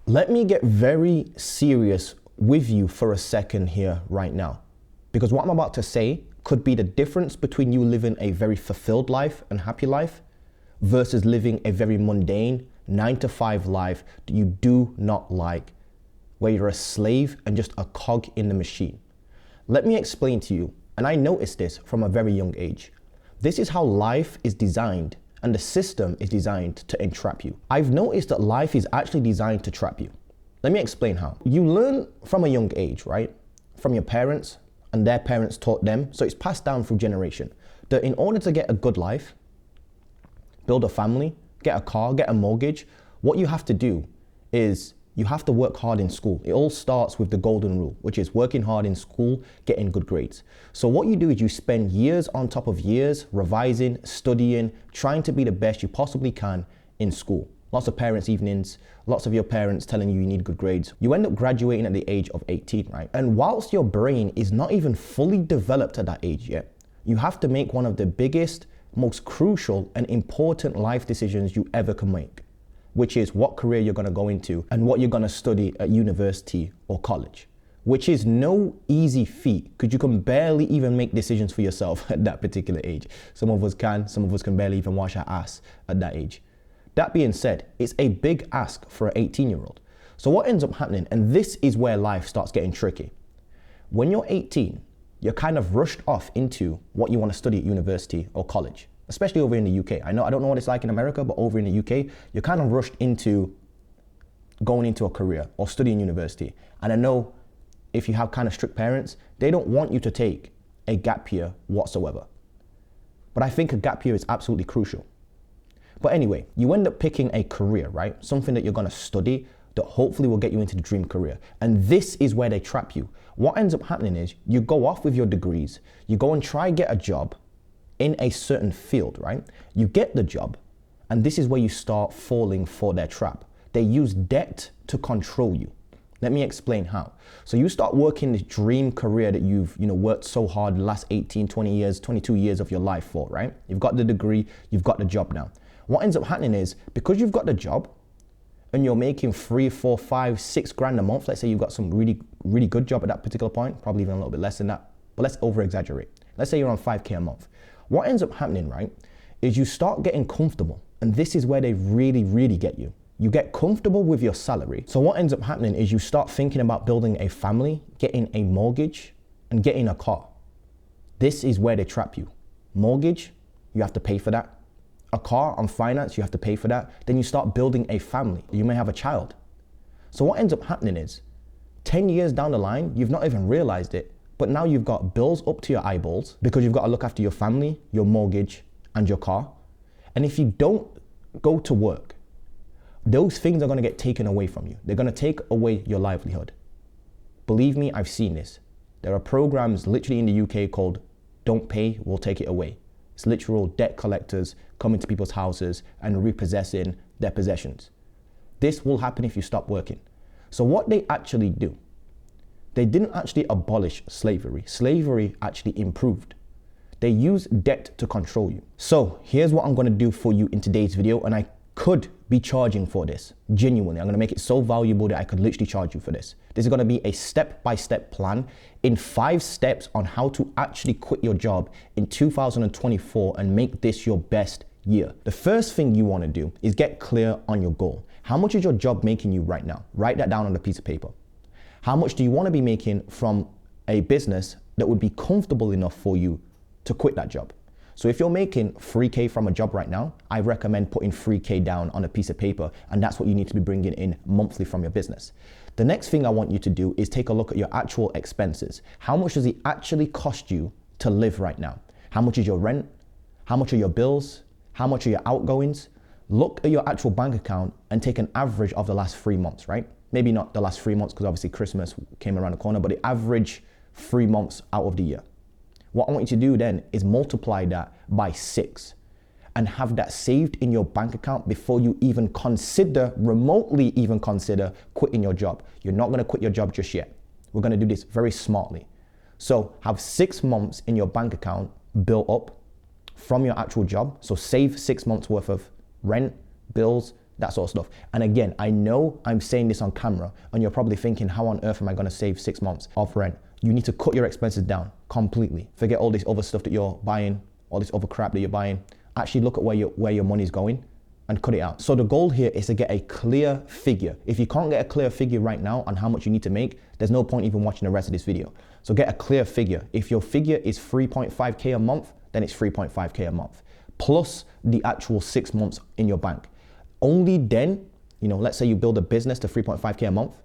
Let me get very serious with you for a second here right now, because what I'm about to say could be the difference between you living a very fulfilled life and happy life versus living a very mundane 9-to-5 life that you do not like, where you're a slave and just a cog in the machine. Let me explain to you, and I noticed this from a very young age. This is how life is designed, and the system is designed to entrap you. I've noticed that life is actually designed to trap you. Let me explain how. You learn from a young age, right? From your parents, and their parents taught them, so it's passed down through generation, that in order to get a good life, build a family, get a car, get a mortgage, what you have to do is you have to work hard in school. It all starts with the golden rule, which is working hard in school, getting good grades. So what you do is you spend years on top of years, revising, studying, trying to be the best you possibly can in school. Lots of parents' evenings, lots of your parents telling you need good grades. You end up graduating at the age of 18, right? And whilst your brain is not even fully developed at that age yet, you have to make one of the biggest, most crucial and important life decisions you ever can make, which is what career you're gonna go into and what you're gonna study at university or college, which is no easy feat because you can barely even make decisions for yourself at that particular age. Some of us can barely even wash our ass at that age. That being said, it's a big ask for an 18-year-old. So what ends up happening, and this is where life starts getting tricky. When you're 18, you're kind of rushed off into what you want to study at university or college, especially over in the UK. I don't know what it's like in America, but over in the UK, you're kind of rushed into going into a career or studying university. And I know if you have kind of strict parents, they don't want you to take a gap year whatsoever. But I think a gap year is absolutely crucial. But anyway, you end up picking a career, right? Something that you're gonna study that hopefully will get you into the dream career. And this is where they trap you. What ends up happening is you go off with your degrees, you go and try get a job in a certain field, right? You get the job, and this is where you start falling for their trap. They use debt to control you. Let me explain how. So you start working this dream career that you've worked so hard the last 18, 20 years, 22 years of your life for, right? You've got the degree, you've got the job now. What ends up happening is because you've got the job and you're making 3, 4, 5, 6 grand a month, let's say you've got some really, really good job at that particular point, probably even a little bit less than that, but let's over exaggerate. Let's say you're on 5K a month. What ends up happening, right, is you start getting comfortable. And this is where they really, really get you. You get comfortable with your salary. So what ends up happening is you start thinking about building a family, getting a mortgage, and getting a car. This is where they trap you. Mortgage, you have to pay for that. A car on finance, you have to pay for that. Then you start building a family. You may have a child. So what ends up happening is 10 years down the line, you've not even realized it, but now you've got bills up to your eyeballs because you've got to look after your family, your mortgage, and your car. And if you don't go to work, those things are going to get taken away from you. They're going to take away your livelihood. Believe me, I've seen this. There are programs literally in the UK called Don't Pay, We'll Take It Away. It's literal debt collectors coming to people's houses and repossessing their possessions. This will happen if you stop working. So what they actually do, they didn't actually abolish slavery. Slavery actually improved. They use debt to control you. So here's what I'm gonna do for you in today's video, and I could be charging for this. Genuinely, I'm gonna make it so valuable that I could literally charge you for this. This is gonna be a step-by-step plan in 5 steps on how to actually quit your job in 2024 and make this your best year. The first thing you wanna do is get clear on your goal. How much is your job making you right now? Write that down on a piece of paper. How much do you wanna be making from a business that would be comfortable enough for you to quit that job? So if you're making 3K from a job right now, I recommend putting 3K down on a piece of paper, and that's what you need to be bringing in monthly from your business. The next thing I want you to do is take a look at your actual expenses. How much does it actually cost you to live right now? How much is your rent? How much are your bills? How much are your outgoings? Look at your actual bank account and take an average of the last 3 months, right? Maybe not the last 3 months because obviously Christmas came around the corner, but the average 3 months out of the year. What I want you to do then is multiply that by 6 and have that saved in your bank account before you even remotely consider quitting your job. You're not gonna quit your job just yet. We're gonna do this very smartly. So have 6 months in your bank account built up from your actual job. So save 6 months worth of rent, bills, that sort of stuff. And again, I know I'm saying this on camera and you're probably thinking, how on earth am I gonna save 6 months of rent? You need to cut your expenses down completely. Forget all this other stuff that you're buying, all this other crap that you're buying. Actually look at where your money's going and cut it out. So the goal here is to get a clear figure. If you can't get a clear figure right now on how much you need to make, there's no point even watching the rest of this video. So get a clear figure. If your figure is 3.5K a month, then it's 3.5K a month, plus the actual 6 months in your bank. Only then, let's say you build a business to 3.5K a month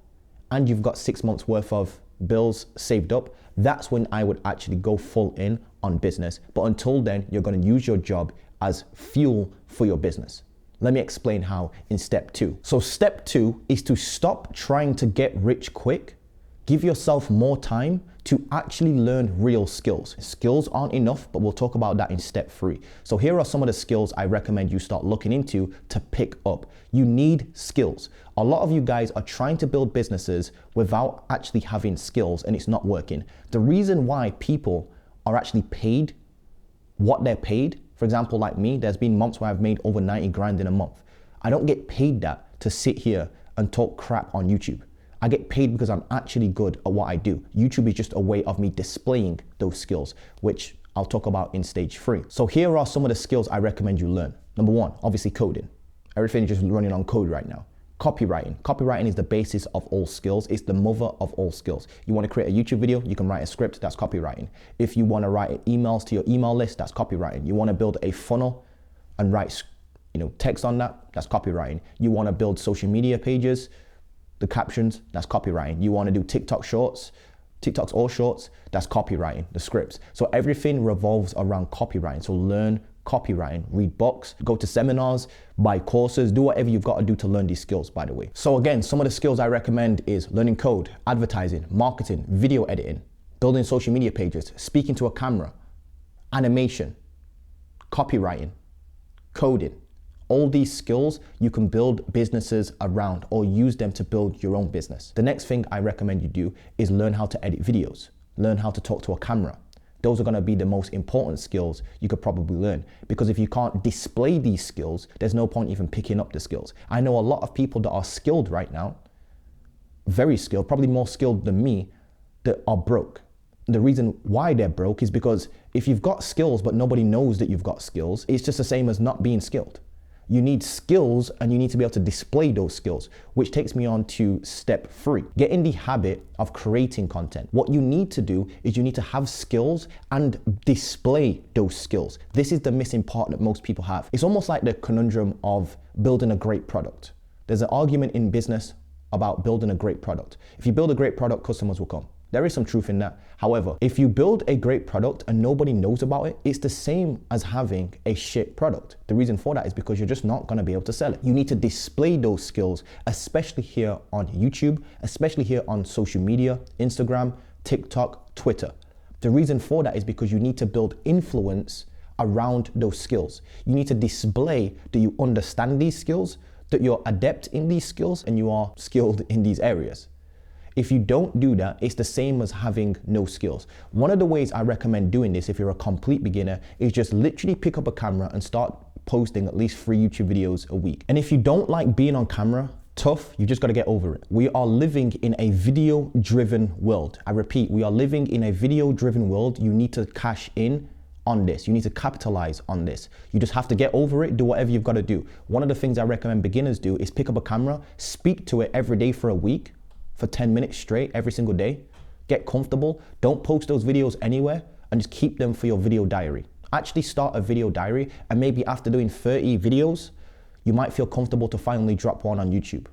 and you've got 6 months worth of bills saved up, that's when I would actually go full in on business. But until then, you're gonna use your job as fuel for your business. Let me explain how in step 2. So step 2 is to stop trying to get rich quick. Give yourself more time to actually learn real skills. Skills aren't enough, but we'll talk about that in step 3. So here are some of the skills I recommend you start looking into to pick up. You need skills. A lot of you guys are trying to build businesses without actually having skills, and it's not working. The reason why people are actually paid what they're paid, for example, like me, there's been months where I've made over 90 grand in a month. I don't get paid that to sit here and talk crap on YouTube. I get paid because I'm actually good at what I do. YouTube is just a way of me displaying those skills, which I'll talk about in stage 3. So here are some of the skills I recommend you learn. Number 1, obviously coding. Everything is just running on code right now. Copywriting. Copywriting is the basis of all skills. It's the mother of all skills. You want to create a YouTube video, you can write a script, that's copywriting. If you want to write emails to your email list, that's copywriting. You want to build a funnel and write text on that, that's copywriting. You want to build social media pages, the captions, that's copywriting. You want to do TikToks or shorts, that's copywriting, the scripts. So everything revolves around copywriting. So learn copywriting, read books, go to seminars, buy courses, do whatever you've got to do to learn these skills, by the way. So again, some of the skills I recommend is learning code, advertising, marketing, video editing, building social media pages, speaking to a camera, animation, copywriting, coding. All these skills you can build businesses around or use them to build your own business. The next thing I recommend you do is learn how to edit videos, learn how to talk to a camera. Those are gonna be the most important skills you could probably learn, because if you can't display these skills, there's no point even picking up the skills. I know a lot of people that are skilled right now, very skilled, probably more skilled than me, that are broke. The reason why they're broke is because if you've got skills but nobody knows that you've got skills, it's just the same as not being skilled. You need skills and you need to be able to display those skills, which takes me on to step 3. Get in the habit of creating content. What you need to do is you need to have skills and display those skills. This is the missing part that most people have. It's almost like the conundrum of building a great product. There's an argument in business about building a great product. If you build a great product, customers will come. There is some truth in that. However, if you build a great product and nobody knows about it, it's the same as having a shit product. The reason for that is because you're just not gonna be able to sell it. You need to display those skills, especially here on YouTube, especially here on social media, Instagram, TikTok, Twitter. The reason for that is because you need to build influence around those skills. You need to display that you understand these skills, that you're adept in these skills, and you are skilled in these areas. If you don't do that, it's the same as having no skills. One of the ways I recommend doing this if you're a complete beginner is just literally pick up a camera and start posting at least 3 YouTube videos a week. And if you don't like being on camera, tough, you just gotta get over it. We are living in a video-driven world. I repeat, we are living in a video-driven world. You need to cash in on this. You need to capitalize on this. You just have to get over it, do whatever you've gotta do. One of the things I recommend beginners do is pick up a camera, speak to it every day for a week, for 10 minutes straight every single day. Get comfortable. Don't post those videos anywhere and just keep them for your video diary. Actually start a video diary, and maybe after doing 30 videos, you might feel comfortable to finally drop one on YouTube.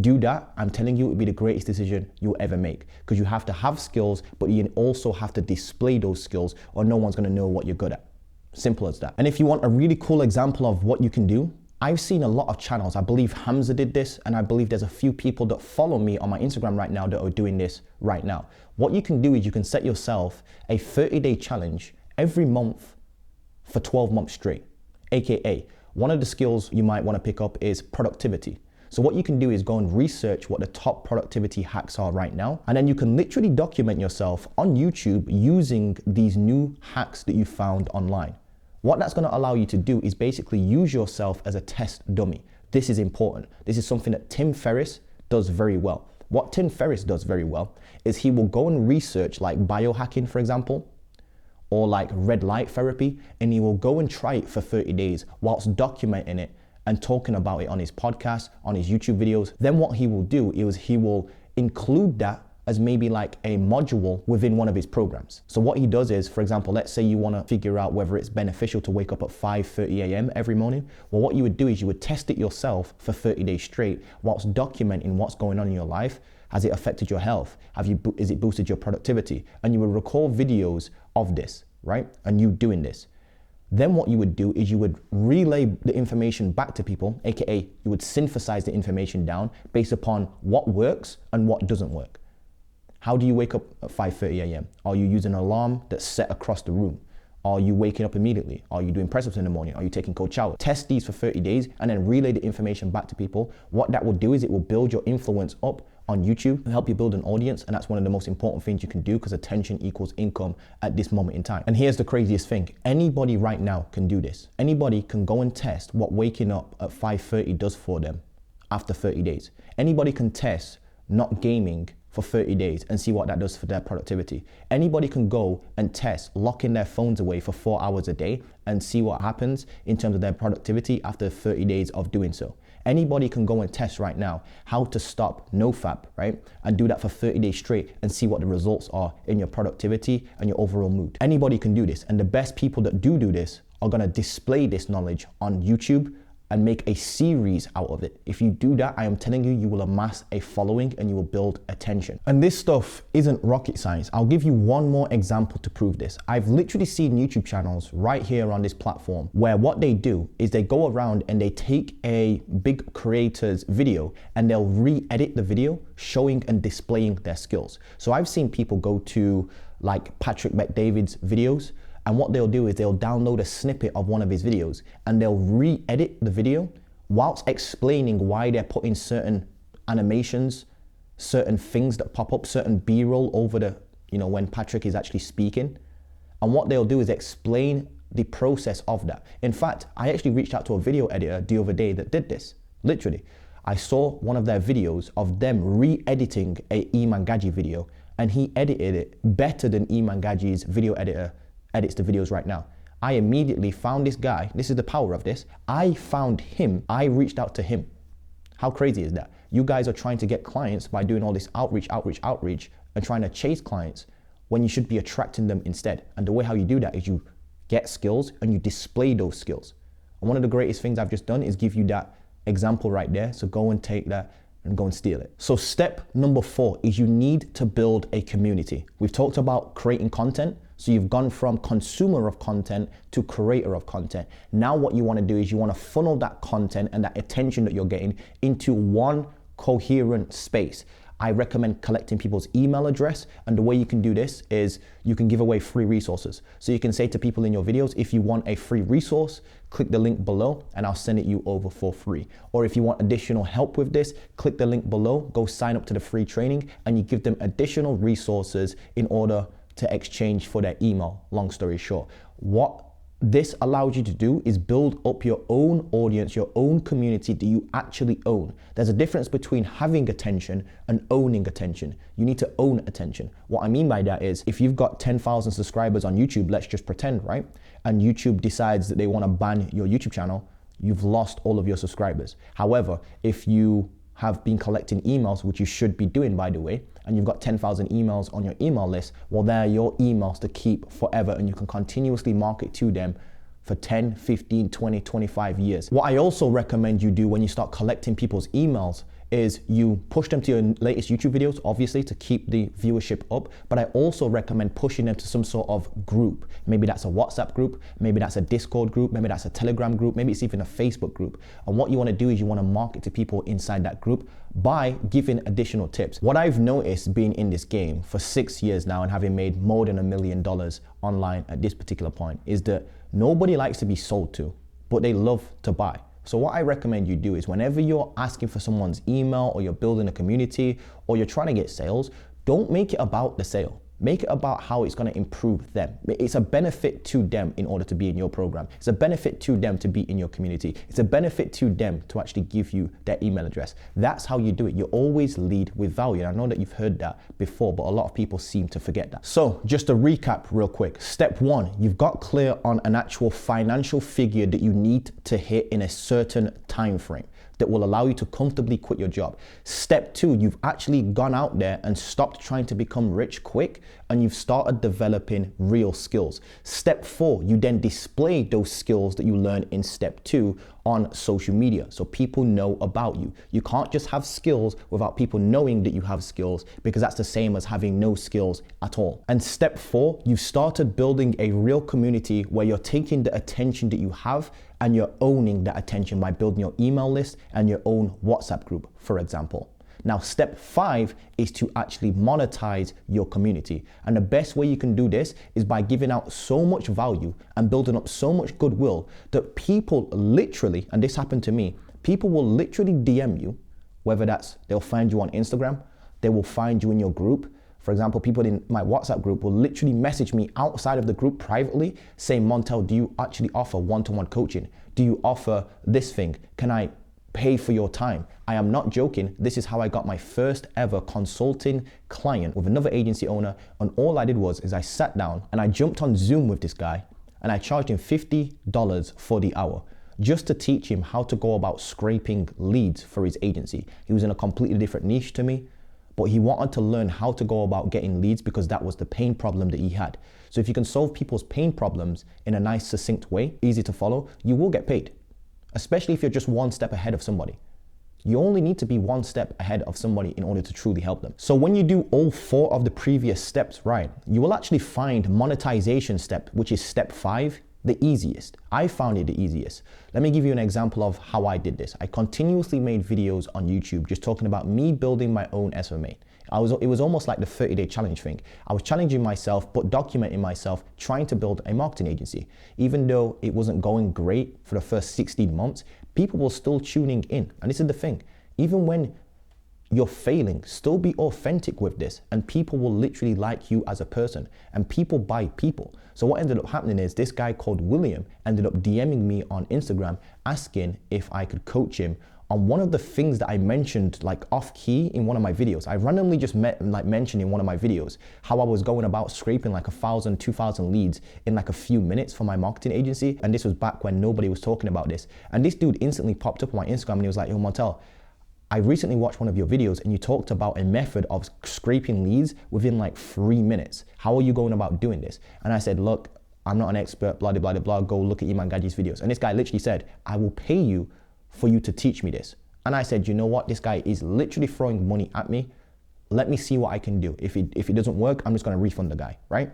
Do that. I'm telling you, it would be the greatest decision you'll ever make, because you have to have skills, but you also have to display those skills or no one's gonna know what you're good at. Simple as that. And if you want a really cool example of what you can do, I've seen a lot of channels. I believe Hamza did this, and I believe there's a few people that follow me on my Instagram right now that are doing this right now. What you can do is you can set yourself a 30-day challenge every month for 12 months straight. AKA, one of the skills you might want to pick up is productivity. So what you can do is go and research what the top productivity hacks are right now, and then you can literally document yourself on YouTube using these new hacks that you found online. What that's going to allow you to do is basically use yourself as a test dummy. this is important. This is something that Tim Ferriss does very well. What Tim Ferriss does very well is he will go and research like biohacking, for example, or like red light therapy, and he will go and try it for 30 days whilst documenting it and talking about it on his podcast, on his YouTube videos. Then what he will do is he will include that as maybe like a module within one of his programs. So what he does is, for example, let's say you want to figure out whether it's beneficial to wake up at 5:30 a.m. every morning. Well, what you would do is you would test it yourself for 30 days straight whilst documenting what's going on in your life. Has it affected your health? Is it boosted your productivity? And you would record videos of this, right? And you doing this. Then what you would do is you would relay the information back to people, AKA you would synthesize the information down based upon what works and what doesn't work. How do you wake up at 5:30 a.m.? Are you using an alarm that's set across the room? Are you waking up immediately? Are you doing press-ups in the morning? Are you taking cold showers? Test these for 30 days and then relay the information back to people. What that will do is it will build your influence up on YouTube and help you build an audience. And that's one of the most important things you can do, because attention equals income at this moment in time. And here's the craziest thing. Anybody right now can do this. Anybody can go and test what waking up at 5:30 does for them after 30 days. Anybody can test not gaming for 30 days and see what that does for their productivity. Anybody can go and test locking their phones away for 4 hours a day and see what happens in terms of their productivity after 30 days of doing so. Anybody can go and test right now how to stop nofap, right? And do that for 30 days straight and see what the results are in your productivity and your overall mood. Anybody can do this. And the best people that do this are gonna display this knowledge on YouTube and make a series out of it. If you do that, I am telling you, you will amass a following and you will build attention. And this stuff isn't rocket science. I'll give you one more example to prove this. I've literally seen YouTube channels right here on this platform where what they do is they go around and they take a big creator's video and they'll re-edit the video showing and displaying their skills. So I've seen people go to like Patrick Bet-David's videos, and what they'll do is they'll download a snippet of one of his videos and they'll re-edit the video whilst explaining why they're putting certain animations, certain things that pop up, certain B-roll over the, when Patrick is actually speaking. And what they'll do is explain the process of that. In fact, I actually reached out to a video editor the other day that did this, literally. I saw one of their videos of them re-editing a Iman Gadzhi video, and he edited it better than Iman Gadzhi's video editor edits the videos right now. I immediately found this guy. This is the power of this. I found him. I reached out to him. How crazy is that? You guys are trying to get clients by doing all this outreach, and trying to chase clients when you should be attracting them instead. And the way how you do that is you get skills and you display those skills. And one of the greatest things I've just done is give you that example right there. So go and take that and go and steal it. So step number 4 is you need to build a community. We've talked about creating content. So you've gone from consumer of content to creator of content. Now what you want to do is you want to funnel that content and that attention that you're getting into one coherent space. I recommend collecting people's email address, and the way you can do this is you can give away free resources. So you can say to people in your videos, if you want a free resource, click the link below and I'll send it you over for free. Or if you want additional help with this, click the link below, go sign up to the free training, and you give them additional resources in order to exchange for their email. Long story short, what this allows you to do is build up your own audience, your own community that you actually own. There's a difference between having attention and owning attention. You need to own attention. What I mean by that is if you've got 10,000 subscribers on YouTube, let's just pretend, right? And YouTube decides that they want to ban your YouTube channel, you've lost all of your subscribers. However, if you have been collecting emails, which you should be doing, by the way, and you've got 10,000 emails on your email list, well, they're your emails to keep forever, and you can continuously market to them for 10, 15, 20, 25 years. What I also recommend you do when you start collecting people's emails is you push them to your latest YouTube videos, obviously, to keep the viewership up. But I also recommend pushing them to some sort of group. Maybe that's a WhatsApp group, maybe that's a Discord group, maybe that's a Telegram group, maybe it's even a Facebook group. And what you want to do is you want to market to people inside that group by giving additional tips. What I've noticed being in this game for 6 years now and having made more than $1 million online at this particular point is that nobody likes to be sold to, but they love to buy. So what I recommend you do is whenever you're asking for someone's email or you're building a community or you're trying to get sales, don't make it about the sale. Make it about how it's going to improve them. It's a benefit to them in order to be in your program. It's a benefit to them to be in your community. It's a benefit to them to actually give you their email address. That's how you do it. You always lead with value. And I know that you've heard that before, but a lot of people seem to forget that. So just to recap real quick. Step one, you've got clear on an actual financial figure that you need to hit in a certain time frame that will allow you to comfortably quit your job. Step two, you've actually gone out there and stopped trying to become rich quick, and you've started developing real skills. Step four, you then display those skills that you learned in step two on social media so people know about you. You can't just have skills without people knowing that you have skills, because that's the same as having no skills at all. And step four, you've started building a real community where you're taking the attention that you have and you're owning that attention by building your email list and your own WhatsApp group, for example. Now, step five is to actually monetize your community. And the best way you can do this is by giving out so much value and building up so much goodwill that people literally, and this happened to me, people will literally DM you, whether that's they'll find you on Instagram, they will find you in your group. For example, people in my WhatsApp group will literally message me outside of the group privately saying, Montel, do you actually offer one-to-one coaching? Do you offer this thing? Can I pay for your time? I am not joking. This is how I got my first ever consulting client with another agency owner. And all I did was I sat down and I jumped on Zoom with this guy and I charged him $50 for the hour just to teach him how to go about scraping leads for his agency. He was in a completely different niche to me, but he wanted to learn how to go about getting leads because that was the pain problem that he had. So if you can solve people's pain problems in a nice, succinct way, easy to follow, you will get paid, especially if you're just one step ahead of somebody. You only need to be one step ahead of somebody in order to truly help them. So when you do all four of the previous steps right, you will actually find monetization step, which is step five, the easiest. I found it the easiest. Let me give you an example of how I did this. I continuously made videos on YouTube just talking about me building my own SMA. It was almost like the 30-day challenge thing. I was challenging myself, but documenting myself, trying to build a marketing agency. Even though it wasn't going great for the first 16 months, people were still tuning in. And this is the thing, even when you're failing, still be authentic with this, and people will literally like you as a person, and people buy people. So what ended up happening is this guy called William ended up DMing me on Instagram asking if I could coach him on one of the things that I mentioned like off key in one of my videos. I randomly just mentioned in one of my videos how I was going about scraping like 1,000, 2,000 leads in like a few minutes for my marketing agency. And this was back when nobody was talking about this. And this dude instantly popped up on my Instagram and he was like, yo, Montel, I recently watched one of your videos and you talked about a method of scraping leads within like 3 minutes. How are you going about doing this? And I said, look, I'm not an expert, blah, blah, blah, blah. Go look at Iman Gadji's videos. And this guy literally said, I will pay you for you to teach me this. And I said, you know what? This guy is literally throwing money at me. Let me see what I can do. If it doesn't work, I'm just gonna refund the guy, right?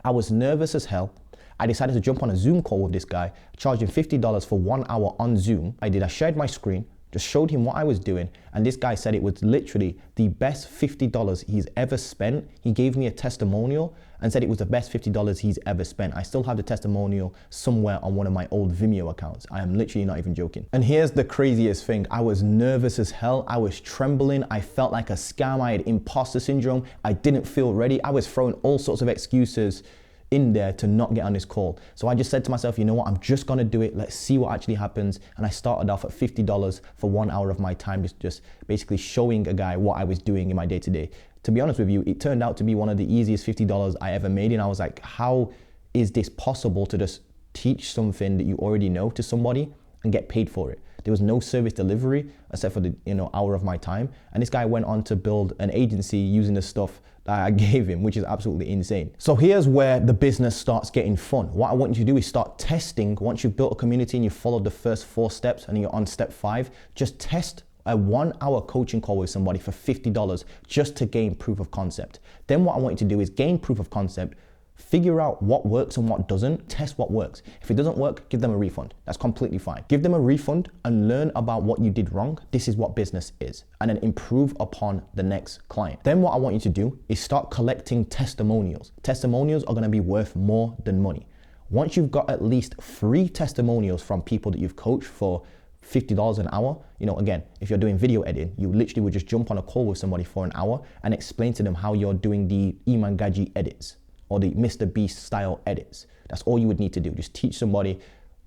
I was nervous as hell. I decided to jump on a Zoom call with this guy, charged him $50 for 1 hour on Zoom. I shared my screen, just showed him what I was doing, and this guy said it was literally the best $50 he's ever spent. He gave me a testimonial and said it was the best $50 he's ever spent. I still have the testimonial somewhere on one of my old Vimeo accounts. I am literally not even joking. And here's the craziest thing. I was nervous as hell. I was trembling. I felt like a scam. I had imposter syndrome. I didn't feel ready. I was throwing all sorts of excuses in there to not get on this call. So I just said to myself, you know what, I'm just gonna do it. Let's see what actually happens. And I started off at $50 for 1 hour of my time, just basically showing a guy what I was doing in my day-to-day. To be honest with you, it turned out to be one of the easiest $50 I ever made. And I was like, how is this possible to just teach something that you already know to somebody and get paid for it? There was no service delivery except for the hour of my time. And this guy went on to build an agency using the stuff that I gave him, which is absolutely insane. So here's where the business starts getting fun. What I want you to do is start testing. Once you've built a community and you've followed the first 4 steps and you're on step 5, just test a 1 hour coaching call with somebody for $50 just to gain proof of concept. Then what I want you to do is gain proof of concept, figure out what works and what doesn't, test what works. If it doesn't work, give them a refund. That's completely fine. Give them a refund and learn about what you did wrong. This is what business is. And then improve upon the next client. Then what I want you to do is start collecting testimonials. Testimonials are gonna be worth more than money. Once you've got at least 3 testimonials from people that you've coached for $50 an hour. Again, if you're doing video editing, you literally would just jump on a call with somebody for an hour and explain to them how you're doing the Iman Gaji edits or the Mr. Beast style edits. That's all you would need to do. Just teach somebody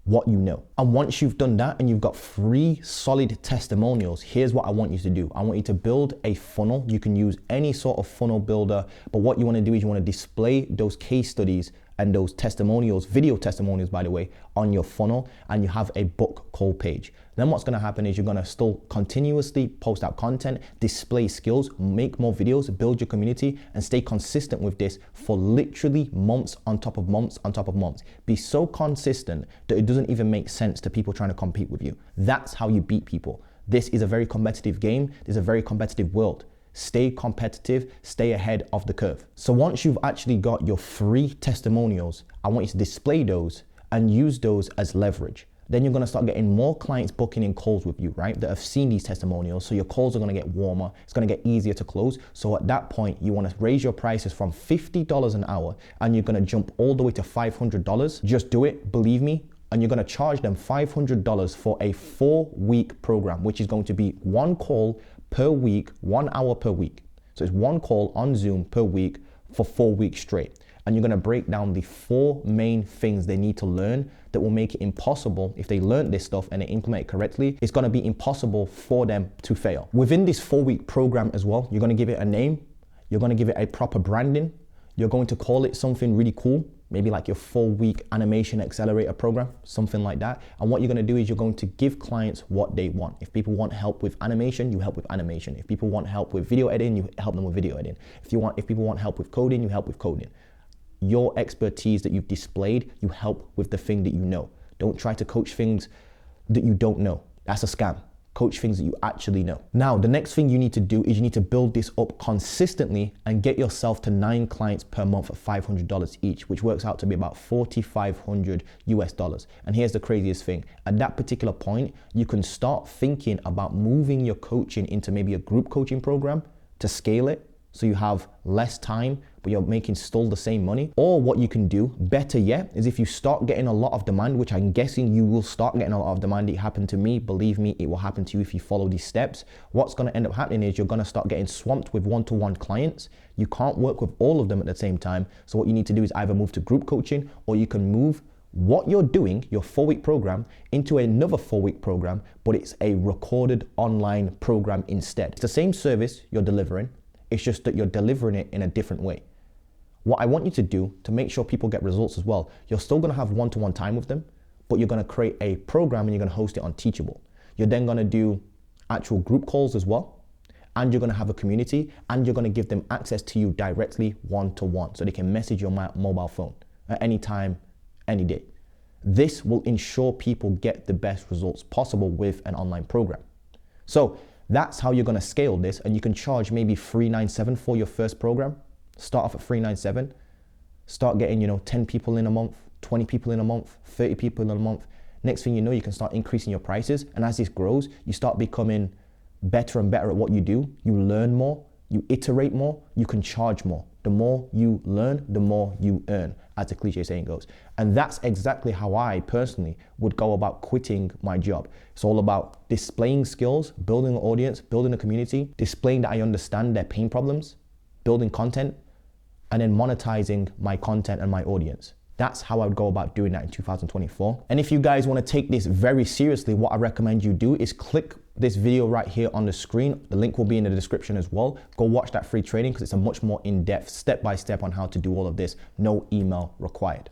what you know. And once you've done that and you've got 3 solid testimonials, here's what I want you to do. I want you to build a funnel. You can use any sort of funnel builder, but what you want to do is you want to display those case studies and those testimonials, video testimonials, by the way, on your funnel, and you have a book call page. Then what's going to happen is you're going to still continuously post out content, display skills, make more videos, build your community, and stay consistent with this for literally months on top of months on top of months. Be so consistent that it doesn't even make sense to people trying to compete with you. That's how you beat people. This is a very competitive game. This is a very competitive world. Stay competitive, stay ahead of the curve. So once you've actually got your 3 testimonials, I want you to display those and use those as leverage. Then you're gonna start getting more clients booking in calls with you, right? That have seen these testimonials. So your calls are gonna get warmer. It's gonna get easier to close. So at that point, you wanna raise your prices from $50 an hour and you're gonna jump all the way to $500. Just do it, believe me. And you're gonna charge them $500 for a 4-week program, which is going to be 1 call per week, 1 hour per week. So it's 1 call on Zoom per week for 4 weeks straight. And you're gonna break down the 4 main things they need to learn that will make it impossible, if they learn this stuff and they implement it correctly, it's gonna be impossible for them to fail. Within this 4-week program as well, you're gonna give it a name, you're gonna give it a proper branding, you're going to call it something really cool, maybe like your 4-week animation accelerator program, something like that. And what you're gonna do is you're going to give clients what they want. If people want help with animation, you help with animation. If people want help with video editing, you help them with video editing. If people want help with coding, you help with coding. Your expertise that you've displayed, you help with the thing that you know. Don't try to coach things that you don't know. That's a scam. Coach things that you actually know. Now, the next thing you need to do is you need to build this up consistently and get yourself to 9 clients per month at $500 each, which works out to be about $4,500 US. And here's the craziest thing. At that particular point, you can start thinking about moving your coaching into maybe a group coaching program to scale it. So you have less time, but you're making still the same money. Or what you can do, better yet, is if you start getting a lot of demand, which I'm guessing you will start getting a lot of demand. It happened to me. Believe me, it will happen to you if you follow these steps. What's gonna end up happening is you're gonna start getting swamped with one-to-one clients. You can't work with all of them at the same time. So what you need to do is either move to group coaching, or you can move what you're doing, your 4-week program, into another 4-week program, but it's a recorded online program instead. It's the same service you're delivering. It's just that you're delivering it in a different way. What I want you to do to make sure people get results as well, you're still gonna have one-to-one time with them, but you're gonna create a program and you're gonna host it on Teachable. You're then gonna do actual group calls as well, and you're gonna have a community, and you're gonna give them access to you directly one-to-one, so they can message your mobile phone at any time, any day. This will ensure people get the best results possible with an online program. So that's how you're gonna scale this, and you can charge maybe $397 for your first program. Start off at $397, start getting 10 people in a month, 20 people in a month, 30 people in a month. Next thing you know, you can start increasing your prices, and as this grows, you start becoming better and better at what you do. You learn more, you iterate more, you can charge more. The more you learn, the more you earn, as the cliche saying goes. And that's exactly how I personally would go about quitting my job. It's all about displaying skills, building an audience, building a community, displaying that I understand their pain problems, building content, and then monetizing my content and my audience. That's how I would go about doing that in 2024. And if you guys want to take this very seriously, what I recommend you do is click this video right here on the screen. The link will be in the description as well. Go watch that free training because it's a much more in-depth, step-by-step on how to do all of this. No email required.